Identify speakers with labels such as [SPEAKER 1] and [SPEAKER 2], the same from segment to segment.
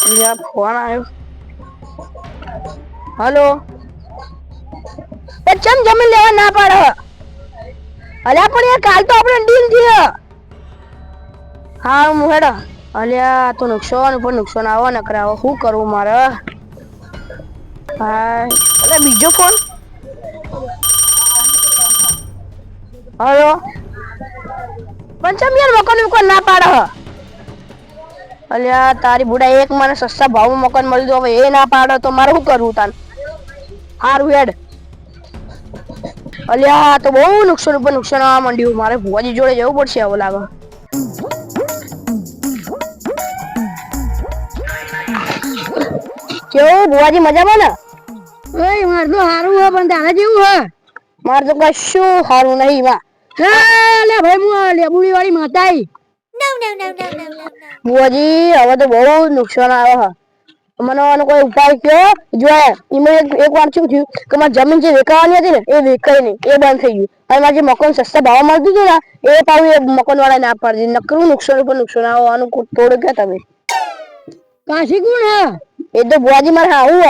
[SPEAKER 1] યા phone આવ્યો. Hello. એ ચમ જમીન લેવા ના પાડે. અલ્યા પણ યાર કાલ તો આપણે ડીલ થયો. હા મુહેડા અલ્યા તો નુકસાન ઉપર નુકસાન આવો નકર આવો શું કરવું મારે. હા એટલે બીજો ફોન. હલો પણ ચમ યાર મકવાનું ના પાડે હ. અલ્યા તારી બુડા એક મને સસ્તા ભાવમાં મકાન મળ્યું તો હવે એ ના પાડે તો મારે શું કરવું તાન. હારું હેડ. અલ્યા તો બહુ નુકસાન ઉપર નુકસાન આવવા માંડ્યું મારે ભુવાજી જોડે જવું પડશે એવું લાગે. કેવું ભુવાજી મજામાં ને.
[SPEAKER 2] ઓય માર તો હારું હ પણ તારે જેવું હ.
[SPEAKER 1] મારે તો કશું હારું નહી વા.
[SPEAKER 2] લે ભાઈ હું લેબુડી વાળી માતા આઈ.
[SPEAKER 1] બુઆજી હવે તો બહુ નુકસાન આવે હ. મને કોઈ ઉપાય કયો જો એક વાર શું થયું કે મારી જમીન જે વેકવાની હતી ને એ વેકાઈ નહી એ બંધ થઈ ગયું. અને મારે જે મકાન સસ્તા ભાવ મળતું હતું ને એ પાછું એ મકાન વાળા ના પાડી દીધું નકરું નુકસાન ઉપર નુકસાન આવાનું તોડ ક્યા તમે.
[SPEAKER 2] કાશી કોણ હ.
[SPEAKER 1] એ તો બુઆજી માર હાહુ હ.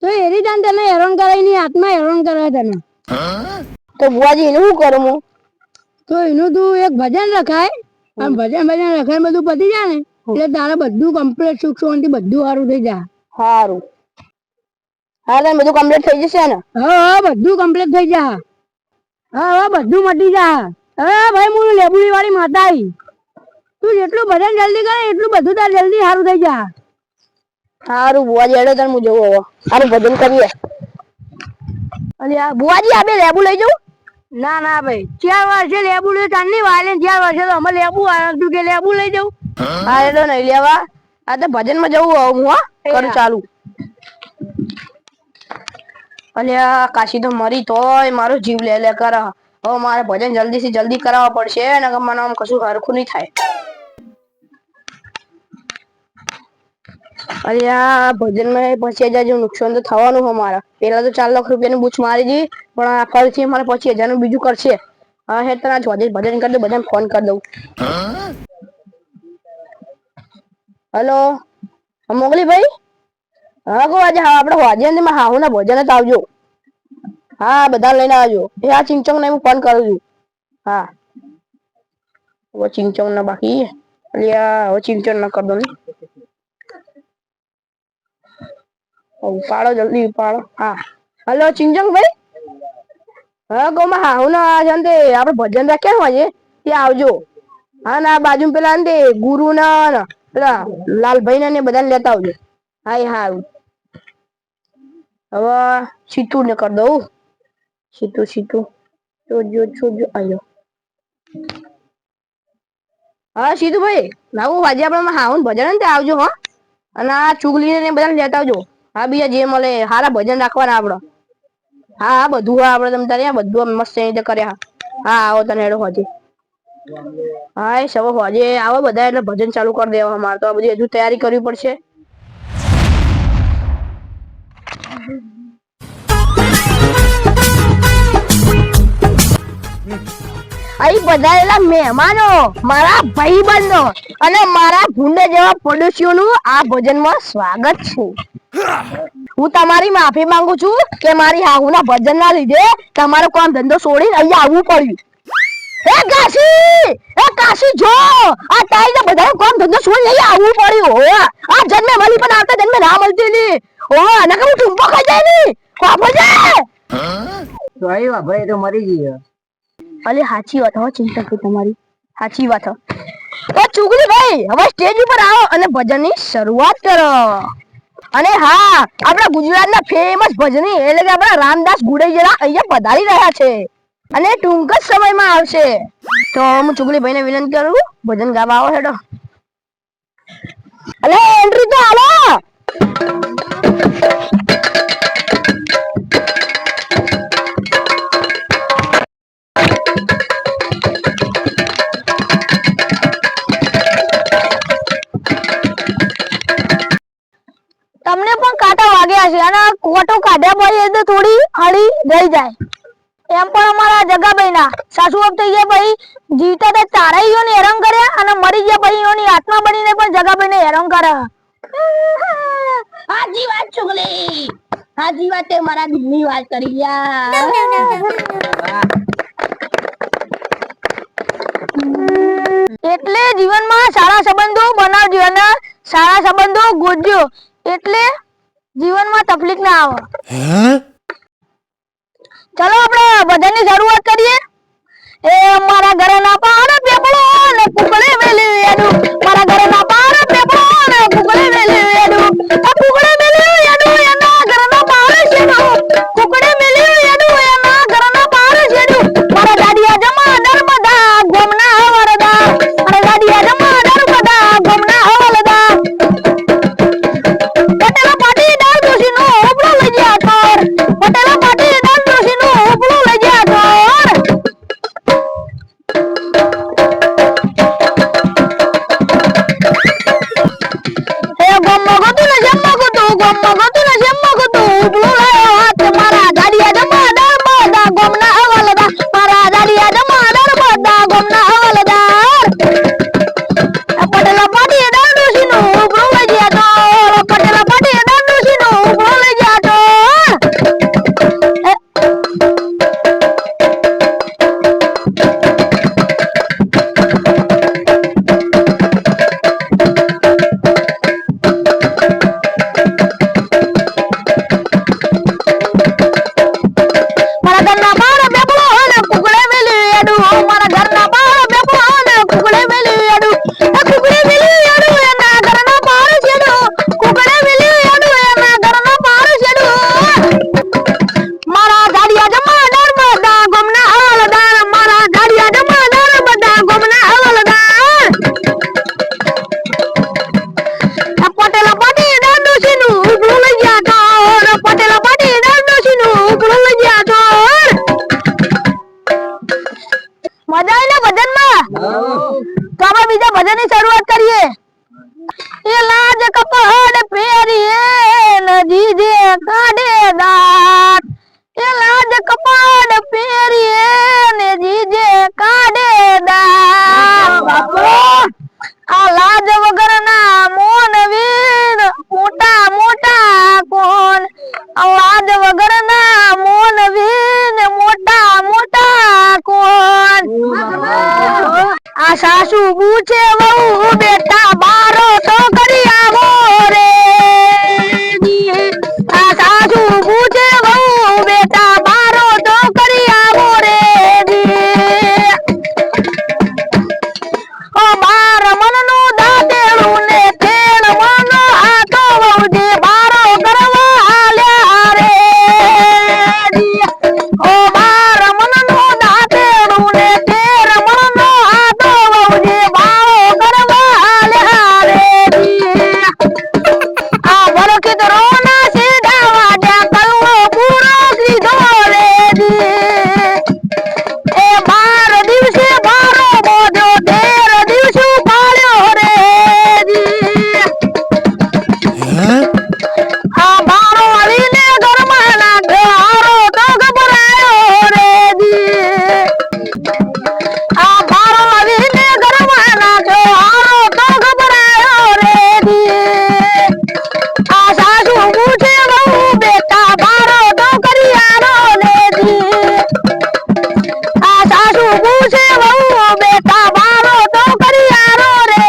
[SPEAKER 2] તો એરી જાન તને હેરાન કરે ની આત્મા હેરાન કરે તને.
[SPEAKER 1] તો બુઆજી એનું શું કરું હું.
[SPEAKER 2] તો એનું તું એક ભજન રખાય અને ભજન રખાય બધું પતી જાય ને એટલે તારે બધું કમ્પ્લીટ સુખ શાંતિ બધું સારું થઈ જાય.
[SPEAKER 1] હારું હા તને બધું કમ્પ્લીટ થઇ જશે ને.
[SPEAKER 2] હા બધું કમ્પ્લીટ થઇ જા હા બધું મટી જા. હા ભાઈ હું લેબુડી વાળી માતા આઈ. તું જેટલું ભજન જલ્દી કરે એટલું બધું તાર જલ્દી સારું થઈ જા.
[SPEAKER 1] હારું બુઆજી હેડો તાર હું જઉં હવે હારું ભજન કરીએ. અલ્યા બુઆજી આ બે લેબુ લઈ જઉં.
[SPEAKER 2] ના ના ભાઈ 4 વર્ષે લેબુ લીધું તારની વા 4 વર્ષે તો અમે લેબુ તું કે લેબુ લઈ જવું.
[SPEAKER 1] હા હેડો નઈ લેવા આ તો ભજન માં જવું હું કરું ચાલુ. અલ્યા કાશી તો મરી તોય મારો જીવ લે લે કરે. હવે મારે ભજન જલ્દી થી જલ્દી કરાવવા પડશે નકર મને આમ કશું હરખું નહી થાય. અલ્યા ભજન માં 25,000 જેવું નુકસાન તો થવાનું હ મારા પેલા તો 4 લાખ રૂપિયા ની બૂચ મારી દી પણ આ ફરીથી મારે 25,000 નું બીજું કરશે. હા હેડ તને ભજન કરી દઉં બધાને ફોન કરી દઉં. હલો મોકલી ભાઈ. હા કહું આજે આપડે હોજે માર હાહુ ના ભજન જ આવજો. હા બધા લઈને આવજો એ આ ચિંચોને હું ફોન કરું છું હા. હવે ચિંચવ ના બાકી અલ્યા હવે ચિંચન ના કરી દો ને. ઉપાડો જલ્દી ઉપાડો હા હલો ચિંચનભાઈ. હા કહું માર હાહુ ના આપડે ભજન રાખ્યા હોજે ત્યાં આવજો. હા ના બાજુ પેલા ગુરુ ના પેલા લાલભાઈ ના ને બધાને લેતા આવજો. હા એ હારું. હવે સીધું ને કરી દઉં સીધું જોજો આયો. હા સીધું ભાઈ લાવું આજે આપડે હાહુ ન ભજન ને આવજો હો. અને આ ચુગલી ને બધા લેતા આવજો હા બીજા જે મળે હારા ભજન રાખવાના આપડે. હા હા બધું હા આપડે તમ તારે બધું મસ્ત એ રીતે કર્યા હા આવો તને હેડો હોજે. હા એ સવ હોજે આવો બધા એટલે ભજન ચાલુ કરી દેવા મારે તો આ બધી હજુ તૈયારી કરવી પડશે. અહીં પધારેલા મહેમાનો મારા ભાઈબંધો અને મારા ભૂંડ જેવા પડોશીઓનું આ ભોજનમાં સ્વાગત છે. હું તમારી માફી માંગુ છું કે મારી હાહુ ના ભજન ના લીધે તમારો કામ ધંધો છોડીને અહીંયા આવવું પડ્યું. એ કાશી એ કાશી જો આ તાઈ બધા કોમ ધંધો છોડીને અહીંયા આવવું પડ્યું. આ જન્મે મળી પણ આવતા જન્મે ના મળતી ની નકર હું ટૂંપો ખાઈ જાય ની બાપુજી.
[SPEAKER 2] ભાઈ તો મરી ગઈ.
[SPEAKER 1] અલે હાચી વાત હો ચિંતા તમારી હાચી વાત હ. તો ચુગલી ભાઈ હવે સ્ટેજ ઉપર આવો અને ભજન ની શરૂઆત કરો. અને હા આપડા ગુજરાત ના ફેમસ ભજની એટલે કે આપડા રામદાસ ગુડેજા અહિયાં પધારી રહ્યા છે અને ટૂંક જ સમયમાં આવશે. તો હું ચુગલી ભાઈને વિનંતી કરું ભજન ગાવા આવો હેડો. અલે એન્ટ્રી તો આલો. તમને પણ કાંટા વાગ્યા છે અને કોટો કાઢ્યા પછી એટલે થોડી હળી રહી જાય. એમ પણ અમારા જગાભાઈ ના સાસુ થઈ ગયા ભાઈ જીવતા તારાઈઓને હેરાન કર્યા અને મરી ગયા ભાઈ એની આત્મા બનીને પણ જગાભાઈને હેરાન કરે. હાજી વાત છોકરી, હાજી વાત તે મારા દિલની વાત કરી યાર. એટલે જીવનમાં સારા સંબંધો બનાવજો અને સારા સંબંધો ગોતજો એટલે જીવનમાં તકલીફ ના આવે. ચલો આપણે ભજનની શરૂઆત કરીએ. એ મારા ઘરના પાર પેપળો ને કુકડે મેલી એડું, મારા ઘરના પાર પેપળો ને કુકડે મેલી એડું, આ કુકડે મેલી એડું એના ઘરના પાર છેડું, કુકડે મેલી એડું એના ઘરના પાર છેડું, મારા દાડિયા જમા નર્મદા ગોમના વરદા, મારા દાડિયા જમા નર્મદા ગોમના વરદા. પટેલા પાટી દાળ દોશીનો ઉપડો લઈ ગયા ઠોર, પટેલા પાટી દાળ દોશીનો ઉપડો લઈ ગયા ઠોર. ભજનની શરૂઆત કરીએ. એ લાજ કપડ પહેરીએ નજી જે કાઢે દાંત, એ લાજ કપડ પહેરીએ નજી જે કાઢે દાંત. આ લાજ વગરના મોન વીર મોટા મોટા કોણ, આ લાજ વગરના મોન વીર મોટા મોટા કોણ. આ સાસુ પૂછે વહુ બેટા બારો તો કરી આવો રે, આ સાસુ પૂછે વહુ બેટા બારો તો કરી આવો રે. ઓ બાર મનનું દાંતેડું ને તેણ મનો હાથો વહુજી બારો કરવા હાલ્યા રે. ઓ બાર મનનું દાંતેડું ને તેણ મનો હાથો વહુજી બારો કરવા હાલ્યા રે. આ વરખિત રોના સીધા વાડ્યા કલવો પૂરો સીધો રે. એ 12 દિવસે બારો બોધ્યો 13 દિવસે પાળ્યો રે. આ બારો આવીને ઘરમાં નાખ્યો હારો તો ગભરાયો રે. આ બારો આવીને ઘરમાં નાખ્યો હારો તો ગભરાયો રે. આ સાસુ પૂછે વહુ બેટા બારો તો કરી આરો રે. આ સાસુ પૂછે વહુ બેટા બારો તો કરી આરો રે.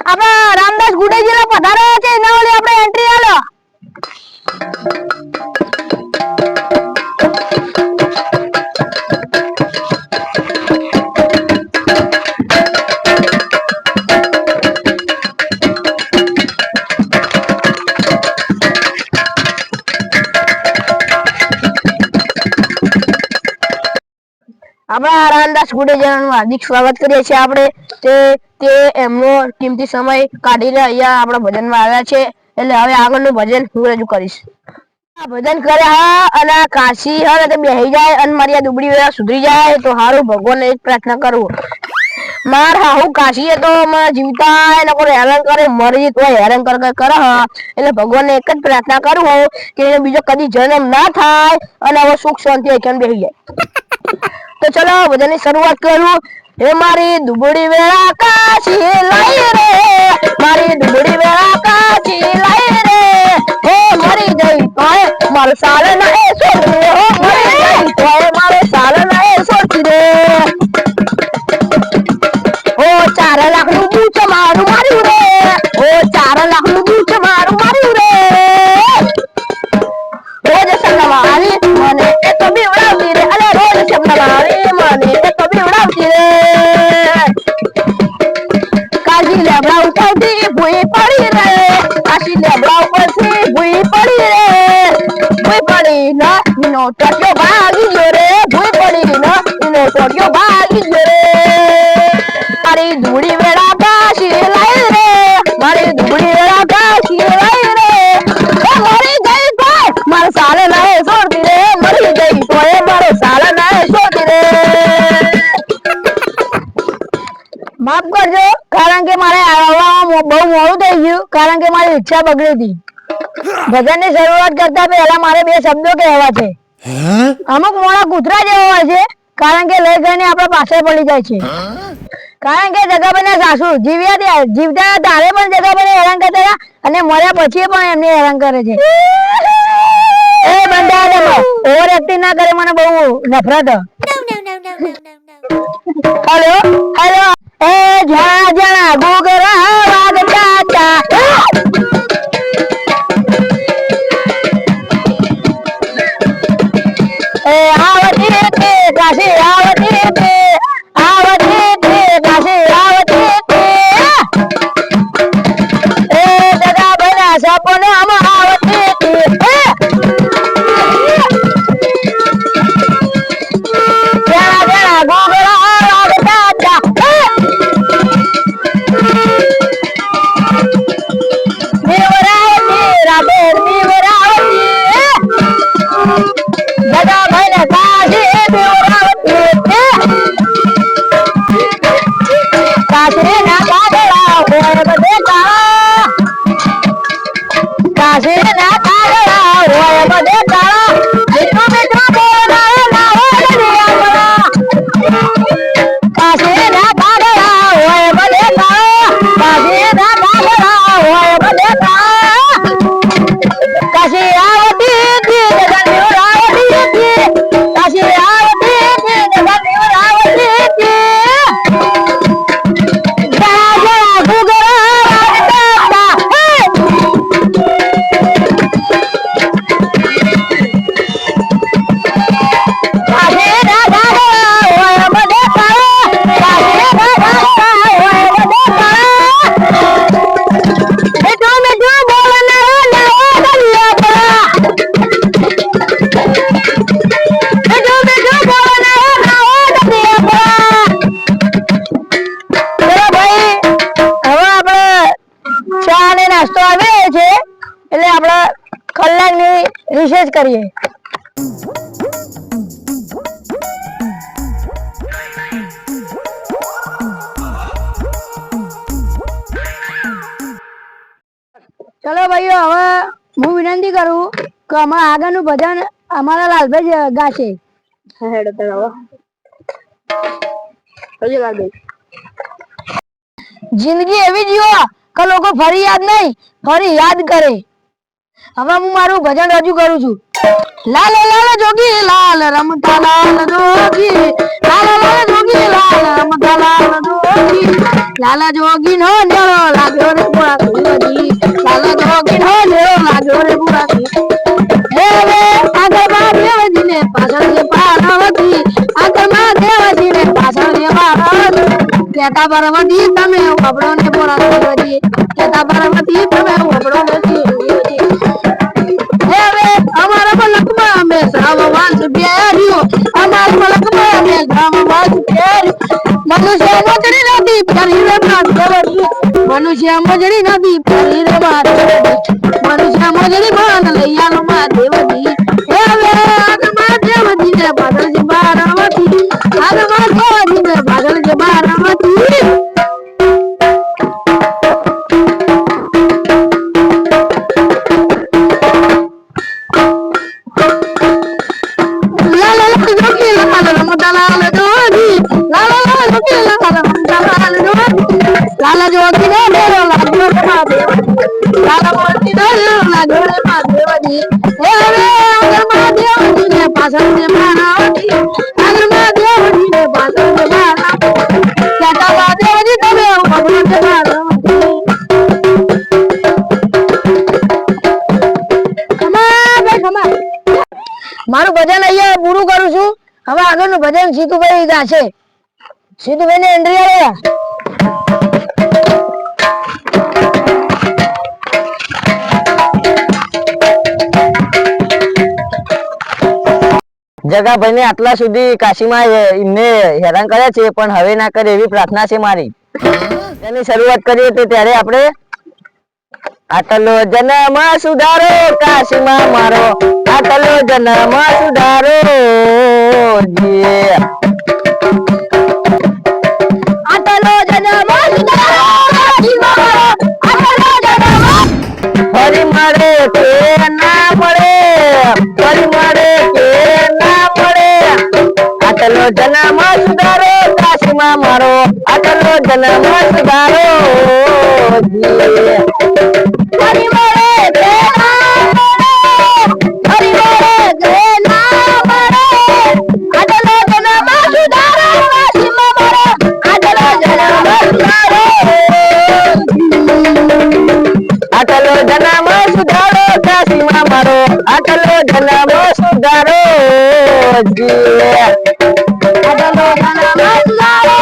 [SPEAKER 1] આપણે રામદાસ ગુડેજીલા પધાર્યા છે એના ઓલી આપણે એન્ટ્રી આલો. આપણા રામદાસ ગુડેજીલાનું હાર્દિક સ્વાગત કરીએ છીએ આપણે. તે એમનો કિંમતી સમય કાઢીને અહીંયા આપણા ભજનમાં આવ્યા છે એટલે હવે આગળનું ભજન હું રજૂ કરીશ. આ ભજન કર્યા અને આ કાશી હે તે બેહી જાય અને મારી આ દુબળી વેળા સુધરી જાય તો હારું ભગવાનને એક પ્રાર્થના કરું. માર હાહુ કાશીએ તો મને જીવતા એને કોઈ હેરાન કરે મરી તો હેરાન કરે એટલે ભગવાનને એક જ પ્રાર્થના કરું કે બીજો કદી જન્મ ના થાય અને હવે સુખ શાંતિ એકન બેહી જાય. તો ચલો ભજનની શરૂઆત કરું. એ મારી દુબળી વેળા કાશી લાઈ રે, મારી દુબળી વેળા કાશી લાઈ રે, હો મરી જઈ તોય મારો સાલ ના એ સોચી રે, હો મરી જઈ તોય મારો સાલ ના એ સોચી રે. ઓ 4 લાખનું બૂચ મારું માર્યું રે, ઓ 4 લાખનું બૂચ મારું માર્યું રે. રોજ સપનામાં મને એ તો બીવડાવતી રે, અરે રોજ સપનામાં મને એ તો બીવડાવતી રે. કાશી લેબડા ઉપરથી ભૂઈ પડી રે, કાશી લેબડા ઉપરથી ભૂઈ પડી રે, ભૂઈ પડી ના એનો ટોટિયો ભાગી ગયો રે, ભૂઈ પડી ના એનો ટોટિયો ભાગી ગયો રે. મારી ધૂળી વેળા કાશી લાઈ રે, મારી ધૂળી વેળા કાશી લાઈ રે, મરી ગઈ તો મારો સાલે ના છોડતી રે, મરી ગઈ તો મારો સાલે ના છોડતી રે. માફ કરજો, કારણ કે મારે આવવામાં બહુ મોડું થઈ ગયું, કારણ કે મારી ઈચ્છા બગડી હતી. ભજનની શરૂઆત કરતા પહેલા મારે 2 શબ્દો કહેવા છે. અમુક મોડા કૂતરા જેવો હોય છે, કારણ કે લઈ ગઈને આપણા પાછળ પડી જાય છે. કારણ કે જગાભાઈના સાસુ જીવતા તારે પણ જગાભાઈને હેરાન કરતા હતા અને મર્યા પછી પણ એમને હેરાન કરે છે. એ બંધા ઓવર એક્ટિંગ ના કરે, મને બહુ નફરત. હેલો હેલો એ જા જણા ગુગરા વાગતા તા, એ આવતી તે કાશી આવતી તે, આવતી તે કાશી આવતી તે, એ દાદા બના સપનામાં આવતી તે. જણા જણા ગુગરા વાગતા તા, દેવરાવતી રાધે દેવરાવતી, દાદા ભાઈને કાશી દેવરાવતી, કાશી ના કાગડા હોય બધે કાળા, કાશી ના કાગડા હોય બધે કાળા, મીઠું મીઠું બોલનારા ના હોય દરિયા. કાશી ના કાગડા હોય બધે કાળા, કાશી ના કાગડા હોય બધે કાળા. કાશી આવતી તી જગન દેવરાવતી તી, કાશી આવતી તી જગન દેવરાવતી તી. જણા જણા ગુગરા વાગતા તા, કાશી ના કાગડા હોય બધે કાળા, કાશી ના કાગડા હોય બધે કાળા. મીઠું મીઠું બોલનારા ના હોય દરિયા. મીઠું મીઠું બોલનારા ના હોય દરિયા. ચલો ભાઈ, હવે આપણે ચા અને નાસ્તો આવે છે, એટલે આપણે કલાકની રિસર્ચ કરીએ. ચલો ભાઈઓ, હવે હું વિનંતી કરું કે અમારા આગળનું ભજન અમારા લાલભાઈ ગાશે. જિંદગી એવી જીવો કે લોકો ફરી યાદ નહીં, ફરી યાદ કરે. હવે હું મારું ભજન રજૂ કરું છું. લાલ લાલ જોગી લાલ રમતા લાલ જોગી, લાલ લાલ જોગી લાલ રમતા લાલ જોગી, લાલ જોગી નો નેળો લાગ્યો રે પૂરા કુંવરજી, લાલ જોગી નો નેળો લાગ્યો રે પૂરા કુંવરજી. હે રે આગળમાં દેવજીને પાછળ જે પાર્વતી, આગળમાં દેવજીને પાછળ જે પાર્વતી. કેતા પાર્વતી તમે વબડો ને પૂરા કુંવરજી, કેતા પાર્વતી તમે વબડો ને કુંવરજી. હે રે અમારા મલકમાં અમે શ્રાવ વાંસ પ્યાર્યો, અમારા મલકમાં અમે શ્રાવ વાંસ પ્યાર્યો. મનુષ્ય મજડી નથી ફરી રે માત દેવજી, મનુષ્ય મજડી નથી ફરી રે માત દેવજી, મનુષ્ય મજડી માન લૈયાનો માત દેવજી. હે રે આગમાં દેવજી ને પાછળ જે પાર્વતી, આગમાં દેવજી ને પાછળ જે પાર્વતી. લાલ લાલ જોગી લાલ રમતા લાલા જોગી ને મેરો લાગ્યો રે મહાદેવ લાલા મોતી ને મેરો લાગ્યો રે મહાદેવજી હે હવે આગળ મહાદેવજી ને પાછળ ને મારાવજી આગળ મહાદેવજી ને પાછળ ને મારાવજી ક્યાંટા મહાદેવજી તમે ભગવાન ને મારાવજી મારું ભજન અહીંયા પૂરું કરું છું હવે આગળનું ભજન સીતુભાઈ ગાશે સીતુભાઈ ને એન્ટ્રી આવે જગાભાઈ ને આટલા સુધી કાશીમાં એમને હેરાન કર્યા છે પણ હવે ના કરે એવી પ્રાર્થના છે મારી તેની શરૂઆત કરીએ તો ત્યારે આપણે આટલો જન્મ સુધારો કાશીમાં મારો આટલો જન્મ સુધારો આટલો જન્મ સુધારો ફરી મળે કે ના મળે ફરી મળે કે ના મળે આટલો જન્મ સુધારો કાશીમાં મારો આટલો જન્મ સુધારો ફરી મળે કે ના મળે ફરી મળે કે ના મળે આટલો જન્મ સુધારો કાશીમાં મારો આટલો જન્મ સુધારો આટલો જન્મ સુધારો કાશીમાં મારો આટલો જન્મ સુધારો આટલો જન્મ સુધારો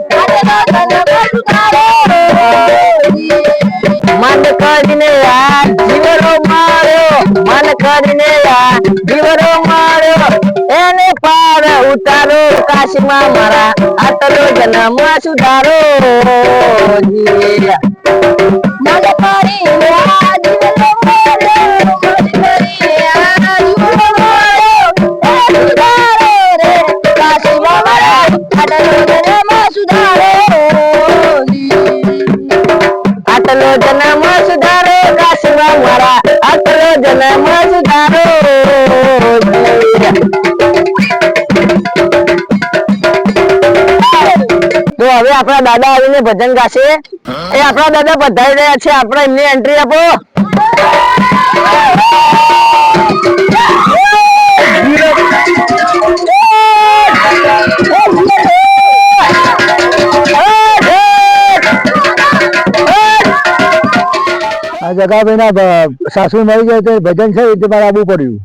[SPEAKER 1] કાશીમાં મારો આટલો જન્મ સુધારો મન કરીને આ જીવરો માર્યો મન કરીને આ જીવરો માર્યો એને પાર ઉતારો કાશીમાં મારા આટલો જન્મ સુધારો મન કરીને આ જીવરો માર્યો મન કરીને આ જીવરો માર્યો એ સુધારો રે કાશીમાં મારા આટલો જન્મ સુધારો આટલો જન્મ સુધારો કાશીમાં મારા આટલો જન્મ સુધારો તો હવે આપણા દાદા આવીને ભજન ગાશે એ આપણા દાદા પધારી રહ્યા છે આપણે એમની એન્ટ્રી આપો
[SPEAKER 3] જગાભાઈ ના સાસુ મળી જાય તો ભજન છે એટલે મારે આવવું પડ્યું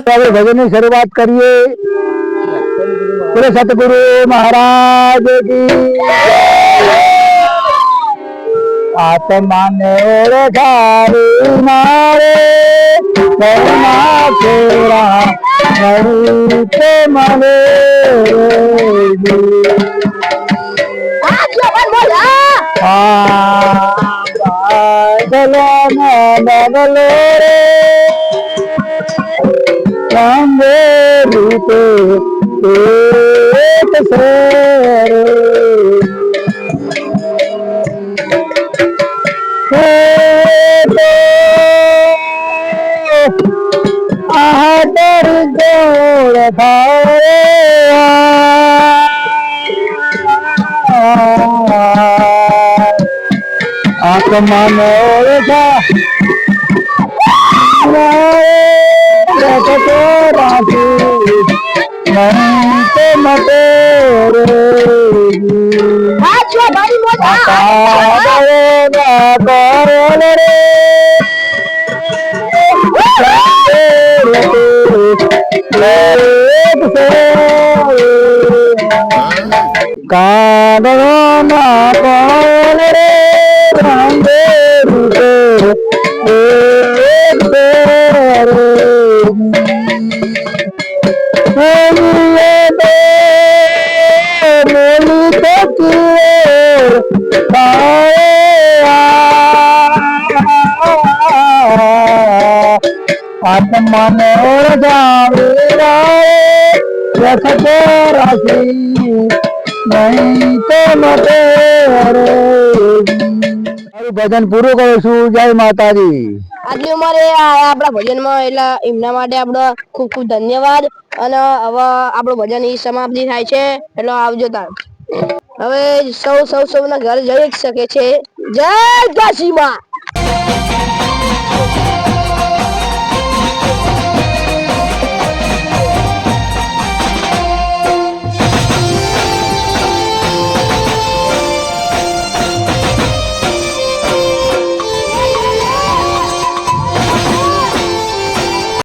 [SPEAKER 3] હવે ભજન ની શરૂઆત કરીએ બોલે સતગુરુ મહારાજ કી આત્માને ઓળખાવી મારે ફેરા મળી તે મને આત્માને ઓળખા રાખી મતે મતે કાદના કોણ રે રાંદે રૂપે એક પેરે મેલી દે મેલી તકીર આત્માને ઓળખાવે રખતે રાખી નહીં તો મતે ભજન પૂરું કરું છું જય માતાજી
[SPEAKER 1] આટલી ઉંમરે આપણા ભજનમાં એટલે એમના માટે આપણો ખૂબ ખૂબ ધન્યવાદ અને હવે આપણું ભજન સમાપ્તિ થાય છે એટલે આવજો તાર હવે સૌના ઘરે જઈ શકે છે. જય કાશીમાં.